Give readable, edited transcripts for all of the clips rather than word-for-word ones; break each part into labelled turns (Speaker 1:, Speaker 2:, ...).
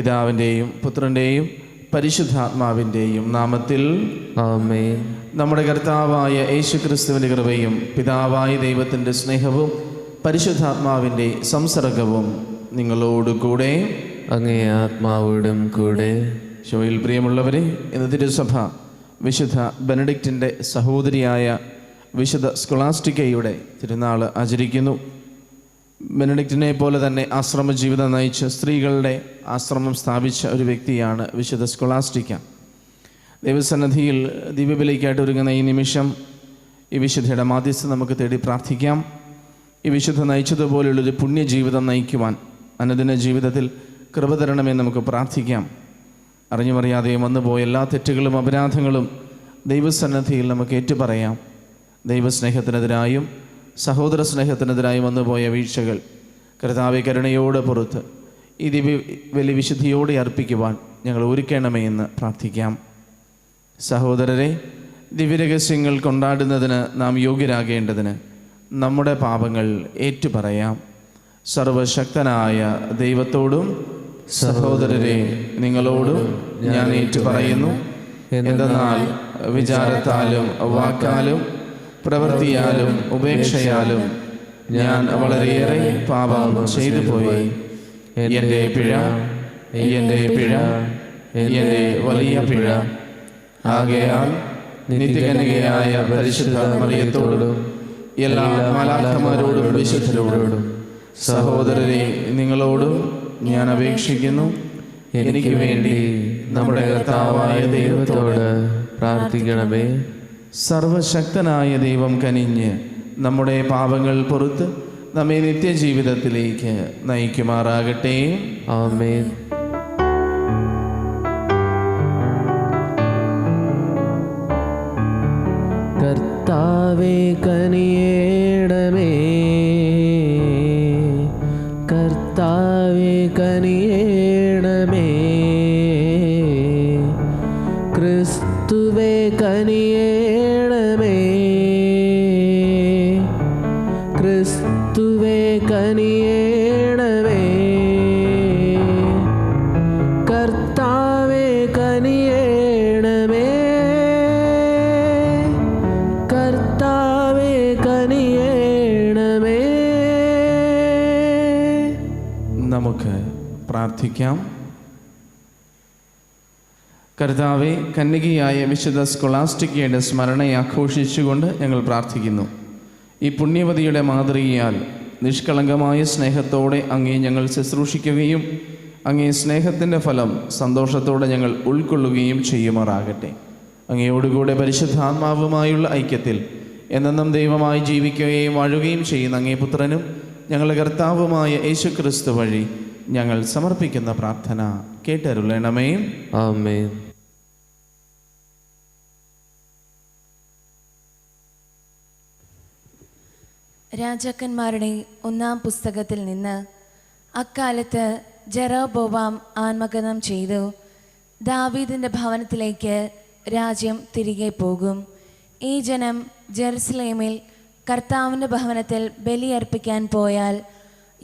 Speaker 1: പിതാവിൻ്റെയും പുത്രൻ്റെയും പരിശുദ്ധാത്മാവിൻ്റെയും നാമത്തിൽ
Speaker 2: ആമേൻ.
Speaker 1: നമ്മുടെ കർത്താവായ യേശുക്രിസ്തുവിൻ്റെ കൃപയും പിതാവായ ദൈവത്തിൻ്റെ സ്നേഹവും പരിശുദ്ധാത്മാവിൻ്റെ സംസർഗവും നിങ്ങളോടുകൂടെ
Speaker 2: അങ്ങേ ആത്മാവോടും കൂടെ.
Speaker 1: ശോയിൽ പ്രിയമുള്ളവരെ, ഇന്ന് തിരുസഭ വിശുദ്ധ ബെനഡിക്റ്റിൻ്റെ സഹോദരിയായ വിശുദ്ധ സ്കൊളാസ്റ്റിക്കയുടെ തിരുനാൾ ആചരിക്കുന്നു. ബെനഡിക്റ്റിനെ പോലെ തന്നെ ആശ്രമ ജീവിതം നയിച്ച് സ്ത്രീകളുടെ ആശ്രമം സ്ഥാപിച്ച ഒരു വ്യക്തിയാണ് വിശുദ്ധ സ്കൊളാസ്റ്റിക്ക. ദൈവസന്നിധിയിൽ ദിവ്യബലിക്കായിട്ട് ഒരുങ്ങുന്ന ഈ നിമിഷം ഈ വിശുദ്ധയുടെ മാധ്യസ്ഥം നമുക്ക് തേടി പ്രാർത്ഥിക്കാം. ഈ വിശുദ്ധ നയിച്ചതുപോലുള്ളൊരു പുണ്യജീവിതം നയിക്കുവാൻ അനുദിന ജീവിതത്തിൽ കൃപ തരണമെന്ന് നമുക്ക് പ്രാർത്ഥിക്കാം. അറിഞ്ഞുമറിയാതെയും വന്നുപോയ എല്ലാ തെറ്റുകളും അപരാധങ്ങളും ദൈവസന്നിധിയിൽ നമുക്ക് ഏറ്റുപറയാം. ദൈവസ്നേഹത്തിനെതിരായും സഹോദര സ്നേഹത്തിനെതിരായും വന്നുപോയ വീഴ്ചകൾ കർത്താവെ കരുണയോടെ പുറത്ത് ഈ ദിവ്യബലി വിശുദ്ധിയോടെ അർപ്പിക്കുവാൻ ഞങ്ങൾ ഒരുക്കണമേ എന്ന് പ്രാർത്ഥിക്കാം. സഹോദരരെ, ദിവ്യരഹസ്യങ്ങൾ കൊണ്ടാടുന്നതിന് നാം യോഗ്യരാകേണ്ടതിന് നമ്മുടെ പാപങ്ങൾ ഏറ്റുപറയാം. സർവശക്തനായ ദൈവത്തോടും സഹോദരരെ നിങ്ങളോടും ഞാൻ ഏറ്റുപറയുന്നു. എന്തെന്നാൽ വിചാരത്താലും വാക്കാലും പ്രവൃത്തിയാലും ഉപേക്ഷയാലും ഞാൻ വളരെയേറെ പാപം ചെയ്തു പോയി. എൻ്റെ പിഴ, എൻ്റെ പിഴ, എൻ്റെ വലിയ പിഴ. ആകയാൽ നിത്യകന്യകയായ പരിശുദ്ധ മറിയത്തോടും എല്ലാ മാലാഖമാരോടും വിശുദ്ധരോടും സഹോദരരെ നിങ്ങളോടും ഞാൻ അപേക്ഷിക്കുന്നു. എനിക്ക് വേണ്ടി നമ്മുടെ കർത്താവായ ദൈവത്തോട്
Speaker 2: പ്രാർത്ഥിക്കണമേ.
Speaker 1: സർവശക്തനായ ദൈവം കനിഞ്ഞ് നമ്മുടെ പാപങ്ങൾ പുറത്ത് നമ്മെ നിത്യജീവിതത്തിലേക്ക് നയിക്കുമാറാകട്ടെ.
Speaker 2: ആമേൻ. കർത്താവേ കനിയേണമേ, കർത്താവേ കനിയേണമേ, ക്രിസ്തുവേ കനിയേണമേ, ക്രിസ്തുവേ കനിയേണമേ, കർത്താവേ കനിയേണമേ, കർത്താവേ കനിയേണമേ.
Speaker 1: നമുക്ക് പ്രാർത്ഥിക്കാം. കർത്താവെ, കന്യകയായ വിശുദ്ധ സ്കൊളാസ്റ്റിക്കയുടെ സ്മരണ ആഘോഷിച്ചുകൊണ്ട് ഞങ്ങൾ പ്രാർത്ഥിക്കുന്നു. ഈ പുണ്യവതിയുടെ മാതൃകയാൽ നിഷ്കളങ്കമായ സ്നേഹത്തോടെ അങ്ങേ ഞങ്ങൾ ശുശ്രൂഷിക്കുകയും അങ്ങേ സ്നേഹത്തിൻ്റെ ഫലം സന്തോഷത്തോടെ ഞങ്ങൾ ഉൾക്കൊള്ളുകയും ചെയ്യുമാറാകട്ടെ. അങ്ങയോടുകൂടെ പരിശുദ്ധാത്മാവുമായുള്ള ഐക്യത്തിൽ എന്നെന്നും ദൈവമായി ജീവിക്കുകയും വാഴുകയും ചെയ്യുന്ന അങ്ങേ പുത്രനും ഞങ്ങളുടെ കർത്താവുമായ യേശുക്രിസ്തു വഴി ഞങ്ങൾ സമർപ്പിക്കുന്ന പ്രാർത്ഥന കേട്ടരുളണമേ.
Speaker 2: ആമേൻ.
Speaker 3: രാജാക്കന്മാരുടെ 1-ാം പുസ്തകത്തിൽ നിന്ന്. അക്കാലത്ത് ജെറോബോവാം ആത്മഗതം ചെയ്തു. ദാവീദിൻ്റെ ഭവനത്തിലേക്ക് രാജ്യം തിരികെ പോകും. ഈ ജനം ജെറുസലേമിൽ കർത്താവിൻ്റെ ഭവനത്തിൽ ബലിയർപ്പിക്കാൻ പോയാൽ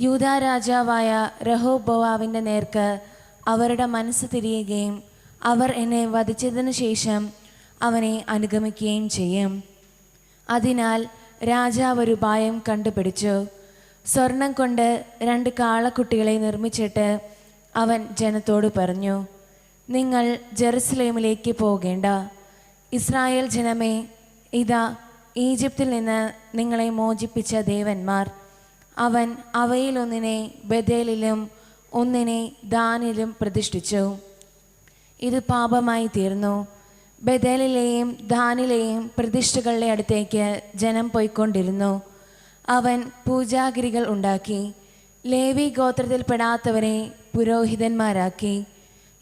Speaker 3: യൂദാ രാജാവായ രെഹോബോവാമിൻ്റെ നേർക്ക് അവരുടെ മനസ്സ് തിരിയുകയും അവർ എന്നെ വധിച്ചതിനു ശേഷം അവനെ അനുഗമിക്കുകയും ചെയ്യും. അതിനാൽ രാജാവ് ഒരു ഉപായം കണ്ടുപിടിച്ചു. സ്വർണം കൊണ്ട് 2 കാളക്കുട്ടികളെ നിർമ്മിച്ചിട്ട് അവൻ ജനത്തോട് പറഞ്ഞു, നിങ്ങൾ ജെറുസലേമിലേക്ക് പോകേണ്ട. ഇസ്രായേൽ ജനമേ, ഇതാ ഈജിപ്തിൽ നിന്ന് നിങ്ങളെ മോചിപ്പിച്ച ദേവന്മാർ. അവൻ അവയിലൊന്നിനെ ബഥേലിലും ഒന്നിനെ ദാനിലും പ്രതിഷ്ഠിച്ചു. ഇത് പാപമായി തീർന്നു. ബഥേലിലെയും ദാനിലെയും പ്രതിഷ്ഠകളുടെ അടുത്തേക്ക് ജനം പോയിക്കൊണ്ടിരുന്നു. അവൻ പൂജാഗിരികൾ ഉണ്ടാക്കി. ലേവി ഗോത്രത്തിൽപ്പെടാത്തവരെ പുരോഹിതന്മാരാക്കി.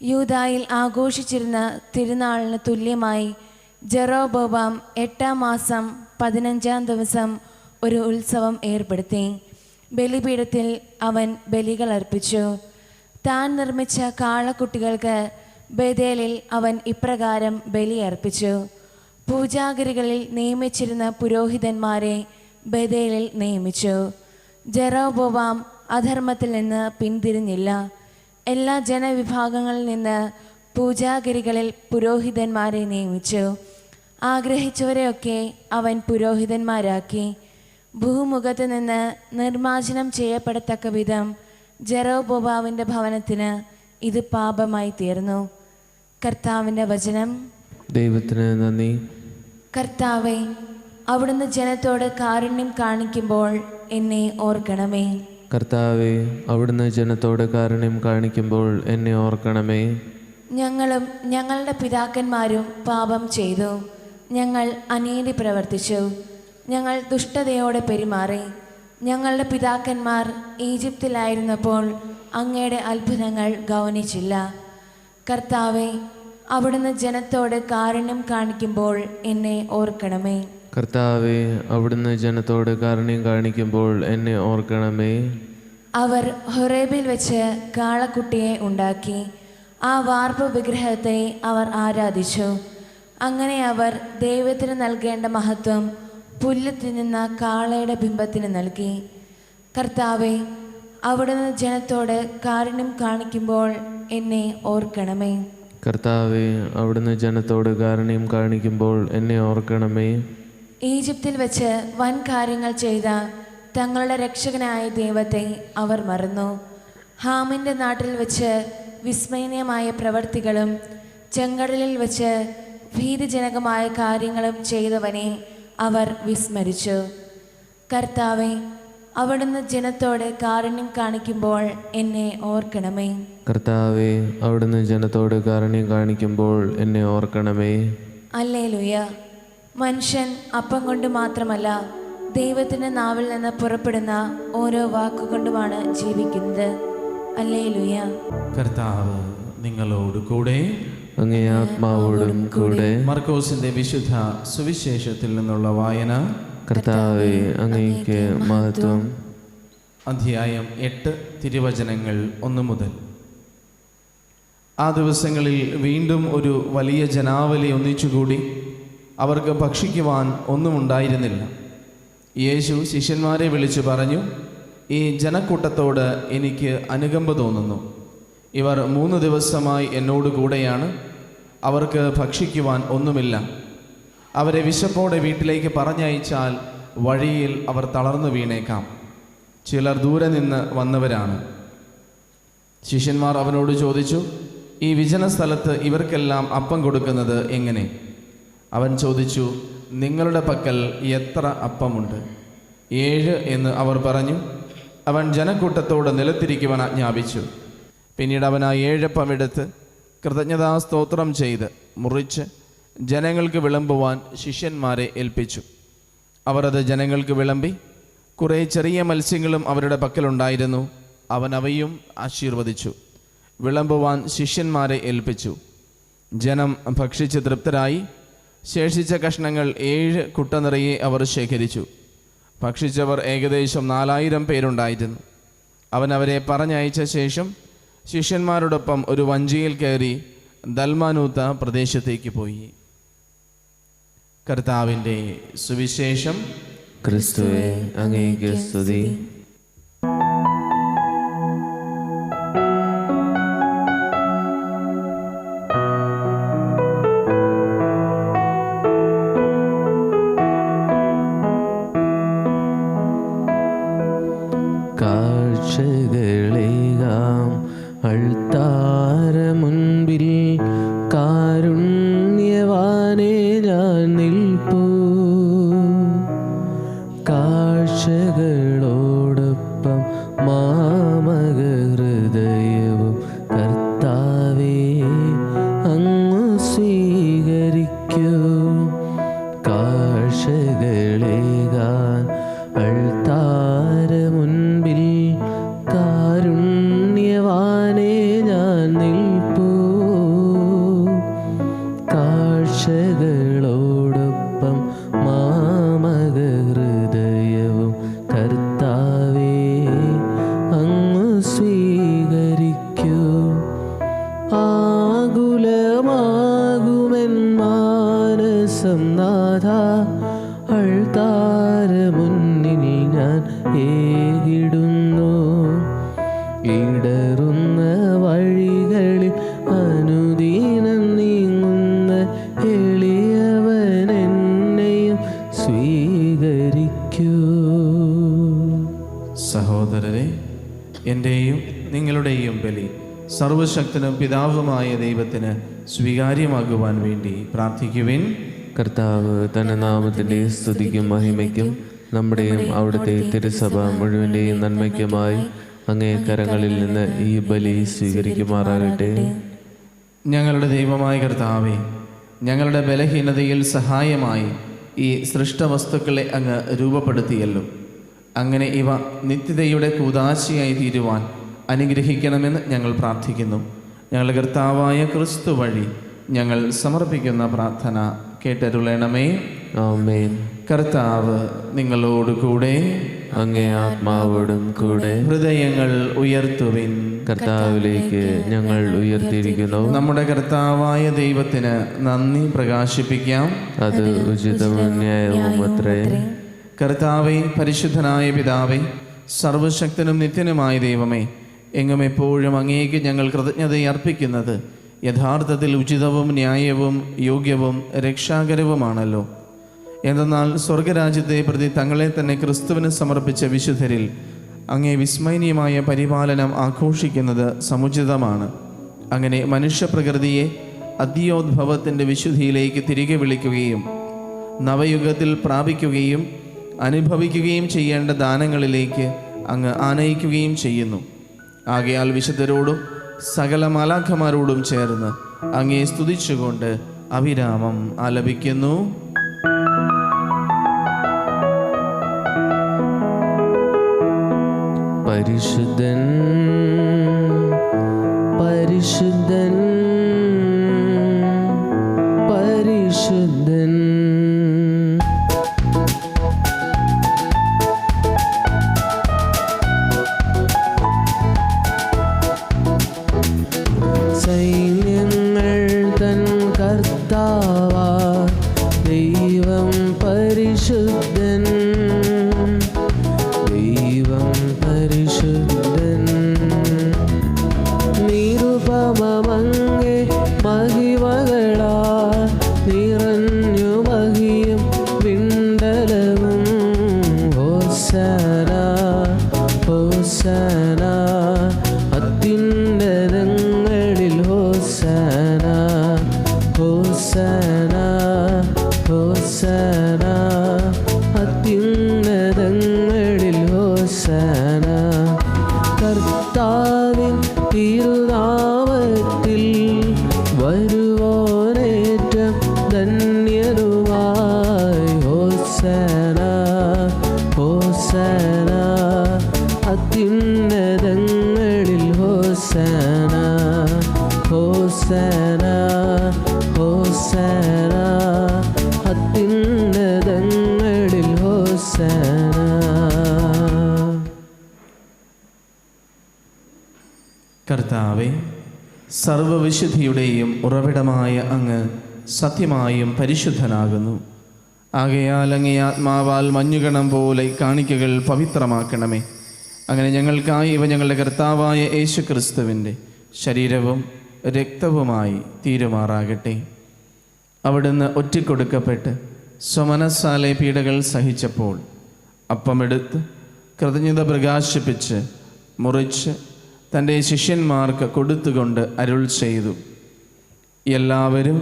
Speaker 3: യൂദായിൽ ആഘോഷിച്ചിരുന്ന തിരുനാളിന് തുല്യമായി ജെറോബോവാം 8-ാം മാസം 15-ാം ദിവസം ഒരു ഉത്സവം ഏർപ്പെടുത്തി. ബലിപീഠത്തിൽ അവൻ ബലികൾ അർപ്പിച്ചു. താൻ നിർമ്മിച്ച കാളക്കുട്ടികൾക്ക് ബഥേലിൽ അവൻ ഇപ്രകാരം ബലിയർപ്പിച്ചു. പൂജാഗിരികളിൽ നിയമിച്ചിരുന്ന പുരോഹിതന്മാരെ ബഥേലിൽ നിയമിച്ചു. ജെറോബോവാം അധർമ്മത്തിൽ നിന്ന് പിന്തിരിഞ്ഞില്ല. എല്ലാ ജനവിഭാഗങ്ങളിൽ നിന്ന് പൂജാഗിരികളിൽ പുരോഹിതന്മാരെ നിയമിച്ചു. ആഗ്രഹിച്ചവരെയൊക്കെ അവൻ പുരോഹിതന്മാരാക്കി. ഭൂമുഖത്ത് നിന്ന് നിർമ്മാർജ്ജനം ചെയ്യപ്പെടത്തക്ക വിധം ജെറൊബോവാമിൻ്റെ ഭവനത്തിന് ഇത് പാപമായി തീർന്നു. കർത്താവിൻ്റെ വചനം.
Speaker 2: ദൈവത്തിന് നന്ദി.
Speaker 3: കർത്താവേ, അവിടുന്ന് ജനത്തോട് കാരുണ്യം കാണിക്കുമ്പോൾ എന്നെ ഓർക്കണമേ.
Speaker 2: കർത്താവേ, അവിടുന്ന് ജനത്തോട് കാരുണ്യം കാണിക്കുമ്പോൾ എന്നെ ഓർക്കണമേ.
Speaker 3: ഞങ്ങളും ഞങ്ങളുടെ പിതാക്കന്മാരും പാപം ചെയ്തു. ഞങ്ങൾ അനീതി പ്രവർത്തിച്ചു. ഞങ്ങൾ ദുഷ്ടതയോടെ പെരുമാറി. ഞങ്ങളുടെ പിതാക്കന്മാർ ഈജിപ്തിലായിരുന്നപ്പോൾ അങ്ങയുടെ അത്ഭുതങ്ങൾ ഗൗനിച്ചില്ല. കർത്താവേ, അവിടുന്ന് ജനത്തോട് കാരുണ്യം കാണിക്കുമ്പോൾ എന്നെ ഓർക്കണമേ.
Speaker 2: കർത്താവേ, അവിടുന്ന് ജനത്തോട് കാരുണ്യം കാണിക്കുമ്പോൾ എന്നെ ഓർക്കണമേ.
Speaker 3: അവർ ഹൊറേബിൽ വെച്ച് കാളക്കുട്ടിയെ ഉണ്ടാക്കി. ആ വാർപ്പ് വിഗ്രഹത്തെ അവർ ആരാധിച്ചു. അങ്ങനെ അവർ ദൈവത്തിന് നൽകേണ്ട മഹത്വം പുല്ല് തിന്നുന്ന കാളയുടെ ബിംബത്തിന് നൽകി. കർത്താവേ, അവിടുന്ന് ജനത്തോട് കാരുണ്യം കാണിക്കുമ്പോൾ എന്നെ ഓർക്കണമേ.
Speaker 2: കർത്താവേ, അവിടുന്ന് ജനത്തോട് കാരുണ്യം കാണിക്കുമ്പോൾ എന്നെ ഓർക്കണമേ.
Speaker 3: ഈജിപ്തിൽ വെച്ച് വൻ കാര്യങ്ങൾ ചെയ്ത തങ്ങളുടെ രക്ഷകനായ ദൈവത്തെ അവർ മറന്നു. ഹാമിൻ്റെ നാട്ടിൽ വെച്ച് വിസ്മയനീയമായ പ്രവർത്തികളും ചെങ്കടലിൽ വെച്ച് ഭീതിജനകമായ കാര്യങ്ങളും ചെയ്തവനെ അവർ വിസ്മരിച്ചു. കർത്താവേ, അവിടുന്ന് ജനത്തോട് കാരുണ്യം കാണിക്കുമ്പോൾ എന്നെ ഓർക്കണമേ.
Speaker 2: കർത്താവേ, അവിടുന്ന് ജനത്തോട് കാരുണ്യം കാണിക്കുമ്പോൾ എന്നെ ഓർക്കണമേ.
Speaker 3: ഹല്ലേലൂയ. മനുഷ്യൻ അപ്പം കൊണ്ട് മാത്രമല്ല, ദൈവത്തിൻ്റെ നാവിൽ നിന്ന് പുറപ്പെടുന്ന ഓരോ വാക്കുകൊണ്ടുമാണ് ജീവിക്കുന്നത്. ഹല്ലേലൂയ.
Speaker 1: കർത്താവ് നിങ്ങളോട് കൂടെ,
Speaker 2: അങ്ങേ ആത്മാവോടും കൂടെ.
Speaker 1: മർക്കോസിന്റെ വിശുദ്ധ സുവിശേഷത്തിൽ നിന്നുള്ള വായന.
Speaker 2: കർത്താവേ, അങ്ങേക്ക് മഹത്വം.
Speaker 1: അധ്യായം 8 തിരുവചനങ്ങൾ 1 മുതൽ. ആ ദിവസങ്ങളിൽ വീണ്ടും ഒരു വലിയ ജനാവലി ഒന്നിച്ചുകൂടി. അവർക്ക് ഭക്ഷിക്കുവാൻ ഒന്നും ഉണ്ടായിരുന്നില്ല. യേശു ശിഷ്യന്മാരെ വിളിച്ചു പറഞ്ഞു, ഈ ജനക്കൂട്ടത്തോട് എനിക്ക് അനുകമ്പ തോന്നുന്നു. ഇവർ 3 ദിവസമായി എന്നോട് കൂടെയാണ്. അവർക്ക് ഭക്ഷിക്കുവാൻ ഒന്നുമില്ല. അവരെ വിശപ്പോടെ വീട്ടിലേക്ക് പറഞ്ഞയച്ചാൽ വഴിയിൽ അവർ തളർന്നു വീണേക്കാം. ചിലർ ദൂരെ നിന്ന് വന്നവരാണ്. ശിഷ്യന്മാർ അവനോട് ചോദിച്ചു, ഈ വിജന സ്ഥലത്ത് ഇവർക്കെല്ലാം അപ്പം കൊടുക്കുന്നത് എങ്ങനെ? അവൻ ചോദിച്ചു, നിങ്ങളുടെ പക്കൽ എത്ര അപ്പമുണ്ട്? 7 എന്ന് അവർ പറഞ്ഞു. അവൻ ജനക്കൂട്ടത്തോട് നിലത്തിരിക്കുവാൻ ആജ്ഞാപിച്ചു. പിന്നീട് അവൻ ആ 7 അപ്പം എടുത്ത് കൃതജ്ഞതാ സ്തോത്രം ചെയ്ത് മുറിച്ച് ജനങ്ങൾക്ക് വിളമ്പുവാൻ ശിഷ്യന്മാരെ ഏൽപ്പിച്ചു. അവർ അത് ജനങ്ങൾക്ക് വിളമ്പി. കുറേ ചെറിയ മത്സ്യങ്ങളും അവരുടെ പക്കലുണ്ടായിരുന്നു. അവൻ അവയും ആശീർവദിച്ചു വിളമ്പുവാൻ ശിഷ്യന്മാരെ ഏൽപ്പിച്ചു. ജനം ഭക്ഷിച്ച് തൃപ്തരായി. ശേഷിച്ച കഷ്ണങ്ങൾ 7 കുട്ട നിറയെ അവർ ശേഖരിച്ചു. ഭക്ഷിച്ചവർ ഏകദേശം 4000 പേരുണ്ടായിരുന്നു. അവൻ അവരെ പറഞ്ഞയച്ച ശേഷം ശിഷ്യന്മാരോടൊപ്പം ഒരു വഞ്ചിയിൽ കയറി ദൽമാനൂത്ത പ്രദേശത്തേക്ക് പോയി. കർത്താവിൻ്റെ സുവിശേഷം.
Speaker 2: ക്രിസ്തുവേ, അങ്ങേക്ക് സ്തുതി. കാഴ്ചകളേകാം അൾത്താര മുൻപിൽ കാരുണ്യവാനേ ഞാൻ നിൽപ്പൂ. കാഴ്ചകളോടൊപ്പം മാമക ഹൃദയവും കർത്താവേ അങ്ങ് സ്വീകരിക്കൂ. കാഴ്ചകളേകാൻ അൾത്താര മുൻപിൽ കാരുണ്യവാനേ ഞാൻ നിൽപ്പൂ. കാഴ്ചകളോടൊപ്പം മാമക ഹൃദയവും കർത്താവേ അങ്ങ് സ്വീകരിക്കൂ. ആകുലമാകുമെൻ മാനസം നാഥ, അൾത്താര മുന്നിൽ ഞാൻ ഏകിടുന്നു. ഇടറുന്ന വഴി
Speaker 1: എൻ്റെയും നിങ്ങളുടെയും ബലി സർവശക്തനും പിതാവുമായ ദൈവത്തിന് സ്വീകാര്യമാകുവാൻ വേണ്ടി പ്രാർത്ഥിക്കുവിൻ.
Speaker 2: കർത്താവ് തന്റെ നാമത്തിന്റെ സ്തുതിക്കും മഹിമയ്ക്കും നമ്മുടെയും അവിടുത്തെ തിരുസഭ മുഴുവൻ്റെയും നന്മയ്ക്കുമായി അങ്ങേ കരങ്ങളിൽ നിന്ന് ഈ ബലി സ്വീകരിക്കുമാറാകട്ടെ.
Speaker 1: ഞങ്ങളുടെ ദൈവമായ കർത്താവേ, ഞങ്ങളുടെ ബലഹീനതയിൽ സഹായമായി ഈ സൃഷ്ടവസ്തുക്കളെ അങ്ങ് രൂപപ്പെടുത്തിയല്ലോ. അങ്ങനെ ഇവ നിത്യതയുടെ കൂദാശയായി തീരുവാൻ അനുഗ്രഹിക്കണമെന്ന് ഞങ്ങൾ പ്രാർത്ഥിക്കുന്നു. ഞങ്ങളുടെ കർത്താവായ ക്രിസ്തു വഴി ഞങ്ങൾ സമർപ്പിക്കുന്ന പ്രാർത്ഥന കേട്ടരുളണമേ.
Speaker 2: ആമേൻ.
Speaker 1: കർത്താവ് നിങ്ങളോടുകൂടെ,
Speaker 2: അങ്ങേ ആത്മാവോടും കൂടെ.
Speaker 1: ഹൃദയങ്ങൾ ഉയർത്തുവിൻ.
Speaker 2: കർത്താവിലേക്ക് ഞങ്ങൾ ഉയർത്തിയിരിക്കുന്നു.
Speaker 1: നമ്മുടെ കർത്താവായ ദൈവത്തിന് നന്ദി പ്രകാശിപ്പിക്കാം.
Speaker 2: അത് ഉചിതവും ന്യായവും അത്രേ.
Speaker 1: കർത്താവേ, പരിശുദ്ധനായ പിതാവേ, സർവശക്തനും നിത്യനുമായ ദൈവമേ, എങ്ങും എപ്പോഴും അങ്ങേക്ക് ഞങ്ങൾ കൃതജ്ഞതയർപ്പിക്കുന്നത് യഥാർത്ഥത്തിൽ ഉചിതവും ന്യായവും യോഗ്യവും രക്ഷാകരവുമാണല്ലോ. എന്തെന്നാൽ സ്വർഗരാജ്യത്തെ പ്രതി തങ്ങളെ തന്നെ ക്രിസ്തുവിന് സമർപ്പിച്ച വിശുദ്ധരിൽ അങ്ങേ വിസ്മയനീയമായ പരിപാലനം ആഘോഷിക്കുന്നത് സമുചിതമാണ്. അങ്ങനെ മനുഷ്യപ്രകൃതിയെ അദ്യോദ്ഭവത്തിൻ്റെ വിശുദ്ധിയിലേക്ക് തിരികെ വിളിക്കുകയും നവയുഗത്തിൽ പ്രാപിക്കുകയും അനുഭവിക്കുകയും ചെയ്യേണ്ട ദാനങ്ങളിലേക്ക് അങ്ങ് ആനയിക്കുകയും ചെയ്യുന്നു. ആകയാൽ വിശുദ്ധരോടും സകല മാലാഖമാരോടും ചേർന്ന് അങ്ങേ സ്തുതിച്ചുകൊണ്ട് അവിരാമം ആലപിക്കുന്നു.
Speaker 2: പരിശുദ്ധൻ പരിശുദ്ധൻ പരിശുദ്ധൻ. സൈന്യങ്ങൾ തൻ കർത്താവാ ദൈവം പരിശുദ്ധൻ, ദൈവം പരിശുദ്ധൻ. നിരുപമങ്ങേ മഹിമകളാ നിറഞ്ഞു മഹിയും വിണ്ടലവും. ഹോസന ഹോസന അത്യുന്നതങ്ങളിൽ ഹോസന ഹോസന ഹോസന അത്യുന്നതങ്ങളിൽ ഹോസന. കർത്താവിൻ തിരുനാമത്തിൽ വരുവോനേറ്റം ധന്യരുമായി. ഹോസന ഹോസന അത്യുന്നതങ്ങളിൽ ഹോസന ഹോസന ഹോസന അത്യുന്നതങ്ങളിൽ ഹോസന.
Speaker 1: കർത്താവേ, സർവവിശുദ്ധിയുടെയും ഉറവിടമായ അങ്ങ് സത്യമായും പരിശുദ്ധനാകുന്നു. ആകയാൽ അങ്ങേ ആത്മാവാൽ മഞ്ഞുകണം പോലെ കാണിക്കകൾ പവിത്രമാക്കണമേ. അങ്ങനെ ഞങ്ങൾക്കായി ഇവ ഞങ്ങളുടെ കർത്താവായ യേശു ക്രിസ്തുവിൻ്റെ ശരീരവും രക്തവുമായി തീരുമാറാകട്ടെ. അവിടുന്ന് ഒറ്റിക്കൊടുക്കപ്പെട്ട് സ്വമനസ്സാലെ പീഡകൾ സഹിച്ചപ്പോൾ അപ്പമെടുത്ത് കൃതജ്ഞത പ്രകാശിപ്പിച്ച് മുറിച്ച് തൻ്റെ ശിഷ്യന്മാർക്ക് കൊടുത്തുകൊണ്ട് അരുൾ ചെയ്തു, എല്ലാവരും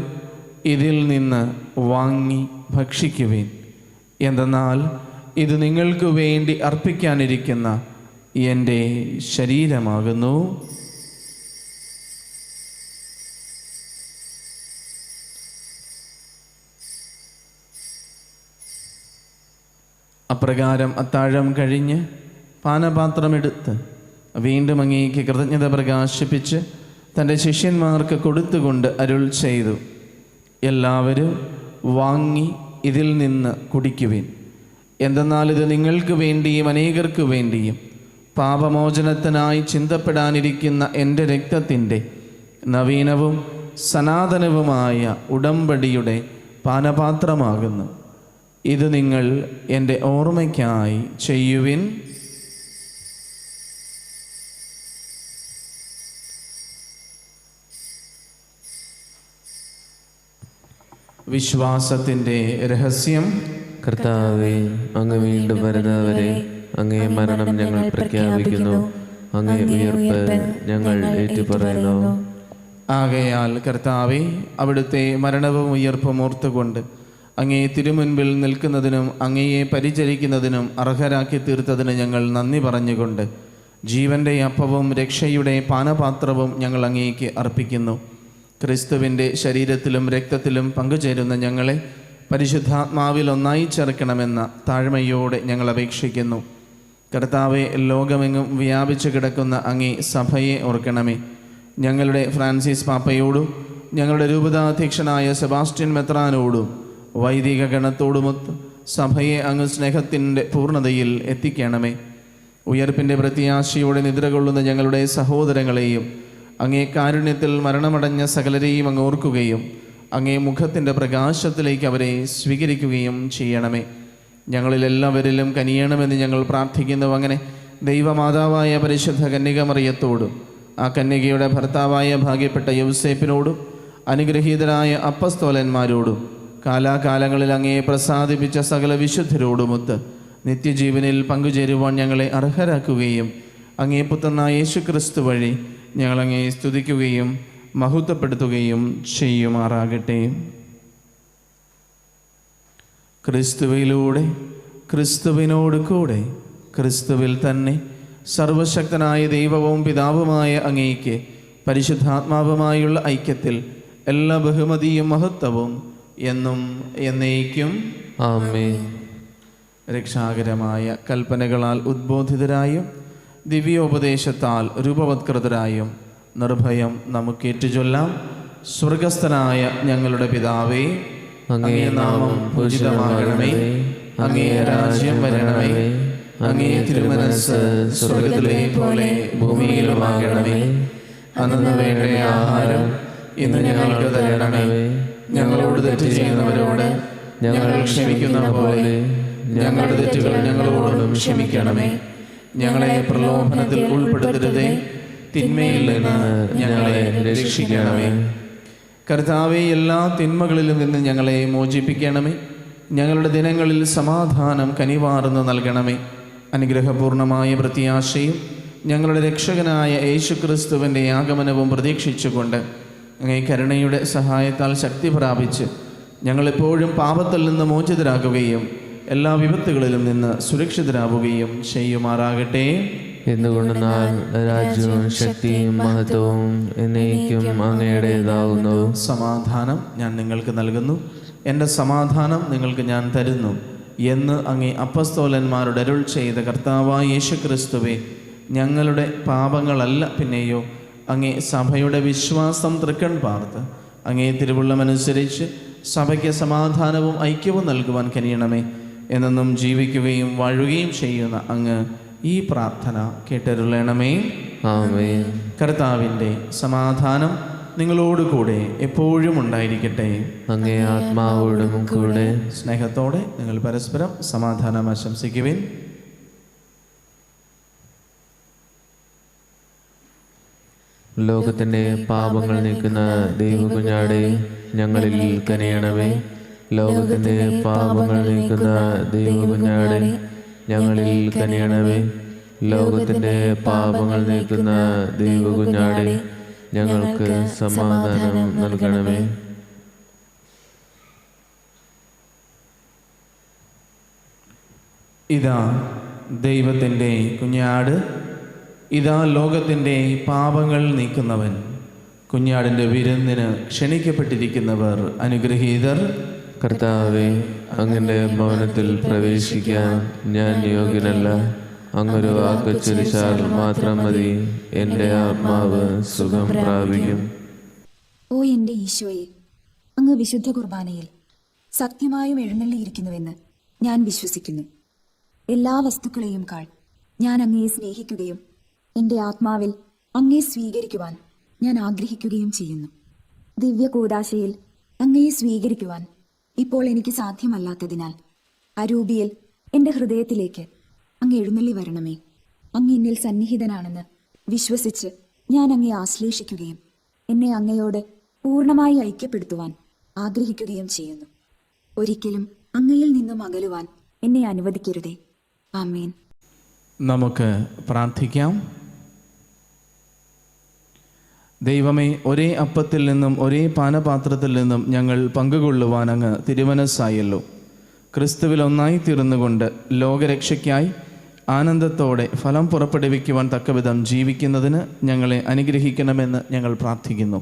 Speaker 1: ഇതിൽ നിന്ന് വാങ്ങി ഭക്ഷിക്കുവിൻ. എന്തെന്നാൽ ഇത് നിങ്ങൾക്ക് വേണ്ടി അർപ്പിക്കാനിരിക്കുന്ന എൻ്റെ ശരീരമാകുന്നു. അപ്രകാരം അത്താഴം കഴിഞ്ഞ് പാനപാത്രമെടുത്ത് വീണ്ടും അങ്ങേക്ക് കൃതജ്ഞത പ്രകാശിപ്പിച്ച് തൻ്റെ ശിഷ്യന്മാർക്ക് കൊടുത്തുകൊണ്ട് അരുൾ ചെയ്തു, എല്ലാവരും വാങ്ങി ഇതിൽ നിന്ന് കുടിക്കുവിൻ. എന്തെന്നാൽ ഇത് നിങ്ങൾക്ക് വേണ്ടിയും അനേകർക്ക് വേണ്ടിയും പാപമോചനത്തിനായി ചിന്തപ്പെടാനിരിക്കുന്ന എൻ്റെ രക്തത്തിൻ്റെ നവീനവും സനാതനവുമായ ഉടമ്പടിയുടെ പാനപാത്രമാകുന്നു. ഇത് നിങ്ങൾ എൻ്റെ ഓർമ്മയ്ക്കായി ചെയ്യുവിൻ. വിശ്വാസത്തിൻ്റെ രഹസ്യം.
Speaker 2: കർത്താവേ, അങ്ങ് വീണ്ടും വരുന്നവരെ അങ്ങേ മരണം ഞങ്ങൾ പ്രഖ്യാപിക്കുന്നു. അങ്ങേ ഉയർപ്പ് ഞങ്ങൾ ഏറ്റുപറയുന്നു.
Speaker 1: ആകയാൽ കർത്താവെ, അവിടുത്തെ മരണവും ഉയർപ്പും ഓർത്തുകൊണ്ട് അങ്ങേ തിരുമുൻപിൽ നിൽക്കുന്നതിനും അങ്ങയെ പരിചരിക്കുന്നതിനും അർഹരാക്കി തീർത്തതിന് ഞങ്ങൾ നന്ദി പറഞ്ഞുകൊണ്ട് ജീവൻ്റെ അപ്പവും രക്ഷയുടെ പാനപാത്രവും ഞങ്ങൾ അങ്ങേക്ക് അർപ്പിക്കുന്നു. ക്രിസ്തുവിൻ്റെ ശരീരത്തിലും രക്തത്തിലും പങ്കുചേരുന്ന ഞങ്ങളെ പരിശുദ്ധാത്മാവിൽ ഒന്നായി ചേർക്കണമെന്ന താഴ്മയോടെ ഞങ്ങൾ അപേക്ഷിക്കുന്നു. കർത്താവെ, ലോകമെങ്ങും വ്യാപിച്ചു കിടക്കുന്ന അങ്ങേ സഭയെ ഓർക്കണമേ. ഞങ്ങളുടെ ഫ്രാൻസിസ് പാപ്പയോടും ഞങ്ങളുടെ രൂപതാധ്യക്ഷനായ സെബാസ്റ്റ്യൻ മെത്രാനോടും വൈദിക ഗണത്തോടുമൊത്ത് സഭയെ അങ്ങ് സ്നേഹത്തിൻ്റെ പൂർണ്ണതയിൽ എത്തിക്കണമേ. ഉയർപ്പിൻ്റെ പ്രത്യാശയോടെ നിദ്ര കൊള്ളുന്ന ഞങ്ങളുടെ സഹോദരങ്ങളെയും അങ്ങേ കാരുണ്യത്തിൽ മരണമടഞ്ഞ സകലരെയും അങ്ങ് ഓർക്കുകയും അങ്ങേ മുഖത്തിൻ്റെ പ്രകാശത്തിലേക്ക് അവരെ സ്വീകരിക്കുകയും ചെയ്യണമേ. ഞങ്ങളിലെല്ലാവരിലും കനിയണമെന്ന് ഞങ്ങൾ പ്രാർത്ഥിക്കുന്നു. അങ്ങനെ ദൈവമാതാവായ പരിശുദ്ധ കന്യകമറിയത്തോടും ആ കന്യകയുടെ ഭർത്താവായ ഭാഗ്യപ്പെട്ട യൗസേപ്പിനോടും അനുഗ്രഹീതരായ അപ്പസ്തോലന്മാരോടും കാലാകാലങ്ങളിൽ അങ്ങയെ പ്രസാദിപ്പിച്ച സകല വിശുദ്ധരോടുമൊത്ത് നിത്യജീവനിൽ പങ്കുചേരുവാൻ ഞങ്ങളെ അർഹരാക്കുകയും അങ്ങേ പുത്രനായ യേശുക്രിസ്തു വഴി ഞങ്ങളങ്ങേ സ്തുതിക്കുകയും മഹത്വപ്പെടുത്തുകയും ചെയ്യുമാറാകട്ടെ. ക്രിസ്തുവിലൂടെ, ക്രിസ്തുവിനോട് കൂടെ, ക്രിസ്തുവിൽ തന്നെ സർവശക്തനായ ദൈവവും പിതാവുമായ അങ്ങേക്ക് പരിശുദ്ധാത്മാവുമായുള്ള ഐക്യത്തിൽ എല്ലാ ബഹുമതിയും മഹത്വവും എന്നും എന്നേക്കും
Speaker 2: ആമേൻ.
Speaker 1: രക്ഷാകരമായ കൽപ്പനകളാൽ ഉദ്ബോധിതരായും ദിവ്യോപദേശത്താൽ രൂപവത്കൃതരായും നിർഭയം നമുക്കേറ്റുചൊല്ലാം. സ്വർഗസ്ഥനായ ഞങ്ങളുടെ പിതാവേ, അങ്ങേ നാമം പൂജിതമാകണമേ. അങ്ങേ രാജ്യം വരണമേ. അങ്ങേ തിരുമനസ്സ് സ്വർഗത്തിലെ പോലെ ഭൂമിയിലുമാകണമേ. അന്നു വേണ്ട ആഹാരം ഇന്ന് ഞങ്ങൾക്ക് തരണമേ. ഞങ്ങളോട് തെറ്റ് ചെയ്യുന്നവരോട് ഞങ്ങൾ ക്ഷമിക്കുന്ന പോലെ ഞങ്ങളുടെ തെറ്റുകൾ ഞങ്ങളോടും ക്ഷമിക്കണമേ. ഞങ്ങളെ പ്രലോഭനത്തിൽ ഉൾപ്പെടുത്തരുതേ, തിന്മയിൽ നിന്ന് ഞങ്ങളെ രക്ഷിക്കണമേ. കർത്താവേ, എല്ലാ തിന്മകളിലും നിന്ന് ഞങ്ങളെ മോചിപ്പിക്കണമേ. ഞങ്ങളുടെ ദിനങ്ങളിൽ സമാധാനം കനിവാർന്ന് നൽകണമേ. അനുഗ്രഹപൂർണമായ പ്രത്യാശയും ഞങ്ങളുടെ രക്ഷകനായ യേശുക്രിസ്തുവിൻ്റെ ആഗമനവും പ്രതീക്ഷിച്ചുകൊണ്ട് അങ്ങേ കരുണയുടെ സഹായത്താൽ ശക്തി പ്രാപിച്ച് ഞങ്ങളെപ്പോഴും പാപത്തിൽ നിന്ന് മോചിതരാകുകയും എല്ലാ വിപത്തുകളിലും നിന്ന് സുരക്ഷിതരാവുകയും ചെയ്യുമാറാകട്ടെ.
Speaker 2: എന്തുകൊണ്ടെന്നാൽ രാജ്യവും ശക്തിയും മഹത്വവും എന്നേക്കും അങ്ങയുടേതാകുന്നു.
Speaker 1: സമാധാനം ഞാൻ നിങ്ങൾക്ക് നൽകുന്നു, എൻ്റെ സമാധാനം നിങ്ങൾക്ക് ഞാൻ തരുന്നു എന്ന് അങ്ങേ അപ്പസ്തോലന്മാരുടെ അരുൾ ചെയ്ത കർത്താവായ യേശുക്രിസ്തുവേ, ഞങ്ങളുടെ പാപങ്ങളല്ല പിന്നെയോ അങ്ങേ സഭയുടെ വിശ്വാസം തൃക്കൺ പാർത്ത് അങ്ങേ തിരുവുള്ളമനുസരിച്ച് സഭയ്ക്ക് സമാധാനവും ഐക്യവും നൽകുവാൻ കനിയണമേ. എന്നെന്നും ജീവിക്കുകയും വാഴുകയും ചെയ്യുന്ന അങ്ങ് ഈ പ്രാർത്ഥന കേട്ടരുളണമേ.
Speaker 2: ആമേൻ.
Speaker 1: കർത്താവിൻ്റെ സമാധാനം നിങ്ങളോടുകൂടെ എപ്പോഴും ഉണ്ടായിരിക്കട്ടെ.
Speaker 2: അങ്ങേ ആത്മാവോടും കൂടെ.
Speaker 1: സ്നേഹത്തോടെ നിങ്ങൾ പരസ്പരം സമാധാനം ആശംസിക്കുവിൻ.
Speaker 2: ലോകത്തിൻ്റെ പാപങ്ങൾ നീക്കുന്ന ദൈവകുഞ്ഞാടേ, ഞങ്ങളിൽ കനിയണമേ. ലോകത്തിൻ്റെ പാപങ്ങൾ നീക്കുന്ന ദൈവകുഞ്ഞാടേ, ഞങ്ങളിൽ കനിയണമേ. ലോകത്തിൻ്റെ പാപങ്ങൾ നീക്കുന്ന ദൈവകുഞ്ഞാടേ, ഞങ്ങൾക്ക് സമാധാനം നൽകണമേ.
Speaker 1: ഇതാ ദൈവത്തിൻ്റെ കുഞ്ഞാട്, ഇതാ ലോകത്തിൻ്റെ പാപങ്ങൾ നീക്കുന്നവൻ. കുഞ്ഞാടിൻ്റെ വിരുന്നിന് ക്ഷണിക്കപ്പെട്ടിരിക്കുന്നവർ അനുഗ്രഹീതർ.
Speaker 2: കർത്താവേ, അങ്ങയുടെ ഭവനത്തിൽ പ്രവേശിക്കാൻ ഞാൻ യോഗ്യനല്ല. അങ്ങൊരു വാക്ക് ചൊരിച്ചാൽ മാത്രം മതി, എൻ്റെ ആത്മാവ് സുഖം പ്രാപിക്കും.
Speaker 4: ഓ എൻ്റെ ഈശോയെ, അങ്ങ് വിശുദ്ധ കുർബാനയിൽ സത്യമായും എഴുന്നള്ളിയിരിക്കുന്നുവെന്ന് ഞാൻ വിശ്വസിക്കുന്നു. എല്ലാ വസ്തുക്കളെയും കാൾ ഞാൻ അങ്ങയെ സ്നേഹിക്കുകയും എൻ്റെ ആത്മാവിൽ അങ്ങയെ സ്വീകരിക്കുവാൻ ഞാൻ ആഗ്രഹിക്കുകയും ചെയ്യുന്നു. ദിവ്യ കൂദാശയിൽ അങ്ങയെ സ്വീകരിക്കുവാൻ ഇപ്പോൾ എനിക്ക് സാധ്യമല്ലാത്തതിനാൽ അരൂപിയിൽ എൻ്റെ ഹൃദയത്തിലേക്ക് അങ്ങ് എഴുന്നള്ളി വരണമേ. അങ്ങ് എന്നിൽ സന്നിഹിതനാണെന്ന് വിശ്വസിച്ച് ഞാൻ അങ്ങയെ ആശ്ലേഷിക്കുകയും എന്നെ അങ്ങയോട് പൂർണ്ണമായി ഐക്യപ്പെടുത്തുവാൻ ആഗ്രഹിക്കുകയും ചെയ്യുന്നു. ഒരിക്കലും അങ്ങയിൽ നിന്നും അകലുവാൻ എന്നെ അനുവദിക്കരുതേ. ആമേൻ.
Speaker 1: നമുക്ക് പ്രാർത്ഥിക്കാം. ദൈവമേ, ഒരേ അപ്പത്തിൽ നിന്നും ഒരേ പാനപാത്രത്തിൽ നിന്നും ഞങ്ങൾ പങ്കുകൊള്ളുവാൻ അങ്ങ് തിരുമനസ്സായല്ലോ. ക്രിസ്തുവിൽ ഒന്നായി തീർന്നുകൊണ്ട് ലോകരക്ഷയ്ക്കായി ആനന്ദത്തോടെ ഫലം പുറപ്പെടുവിക്കുവാൻ തക്കവിധം ജീവിക്കുന്നതിന് ഞങ്ങളെ അനുഗ്രഹിക്കണമെന്ന് ഞങ്ങൾ പ്രാർത്ഥിക്കുന്നു.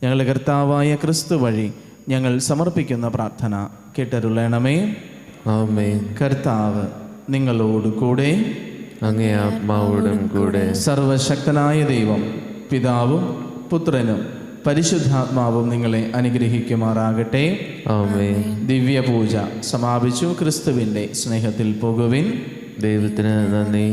Speaker 1: ഞങ്ങളുടെ കർത്താവായ ക്രിസ്തു വഴി ഞങ്ങൾ സമർപ്പിക്കുന്ന പ്രാർത്ഥന കേട്ടരുളണമേ.
Speaker 2: ആമേൻ.
Speaker 1: കർത്താവ് നിങ്ങളോട് കൂടെ,
Speaker 2: അങ്ങേ ആത്മാവോടും കൂടെ.
Speaker 1: സർവശക്തനായ ദൈവം പിതാവും പുത്രനും പരിശുദ്ധാത്മാവും നിങ്ങളെ അനുഗ്രഹിക്കുമാറാകട്ടെ.
Speaker 2: ആമേൻ.
Speaker 1: ദിവ്യപൂജ സമാപിച്ചു. ക്രിസ്തുവിൻ്റെ സ്നേഹത്തിൽ പോകുവിൻ.
Speaker 2: ദൈവത്തിന് നന്ദി.